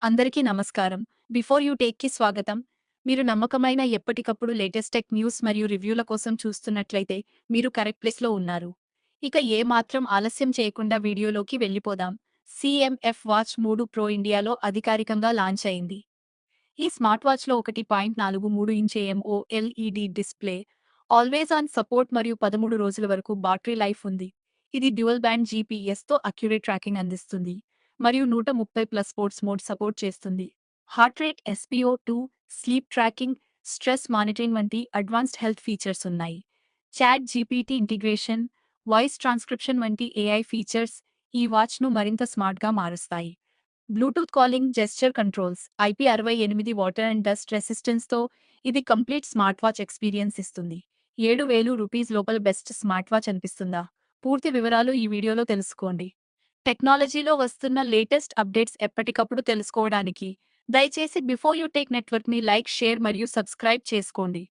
అందరికీ నమస్కారం. Before you టేక్‌కి స్వాగతం. మీరు నమ్మకమైన ఎప్పటికప్పుడు లేటెస్ట్ టెక్ న్యూస్ మరియు రివ్యూల కోసం చూస్తున్నట్లయితే మీరు కరెక్ట్ ప్లేస్‌లో ఉన్నారు. ఇక ఏ మాత్రం ఆలస్యం చేయకుండా వీడియోలోకి వెళ్ళిపోదాం. సీఎంఎఫ్ వాచ్ 3 ప్రో ఇండియాలో అధికారికంగా లాంచ్ అయింది. ఈ స్మార్ట్ వాచ్‌లో 1.43 inch AMOLED display, always on support మరియు 13 రోజుల వరకు బ్యాటరీ లైఫ్ ఉంది. ఇది డ్యూయల్ బ్యాండ్ జీపీఎస్‌తో అక్యురేట్ ట్రాకింగ్ అందిస్తుంది మరియు 130+ స్పోర్ట్స్ మోడ్ సపోర్ట్ చేస్తుంది. Heart rate, SpO2, sleep tracking, stress monitoring వంటి అడ్వాన్స్డ్ హెల్త్ ఫీచర్స్ ఉన్నాయి. ChatGPT integration, voice transcription వంటి ఏఐ ఫీచర్స్ ఈ వాచ్‌ను మరింత స్మార్ట్‌గా మారుస్తాయి. Bluetooth calling, gesture controls, IP68 water and dust రెసిస్టెన్స్‌తో ఇది కంప్లీట్ స్మార్ట్ వాచ్ ఎక్స్‌పీరియన్స్ ఇస్తుంది. 7,000 రూపీస్ లోపల బెస్ట్ స్మార్ట్ వాచ్ అనిపిస్తుందా? పూర్తి వివరాలు ఈ వీడియోలో తెలుసుకోండి. టెక్నాలజీలో వస్తున్న లేటెస్ట్ అప్డేట్స్ ఎప్పటికప్పుడు తెలుసుకోవడానికి దయచేసి బిఫోర్ యూ టేక్ నెట్వర్క్‌ని లైక్, షేర్ మరియు సబ్స్క్రైబ్ చేసుకోండి.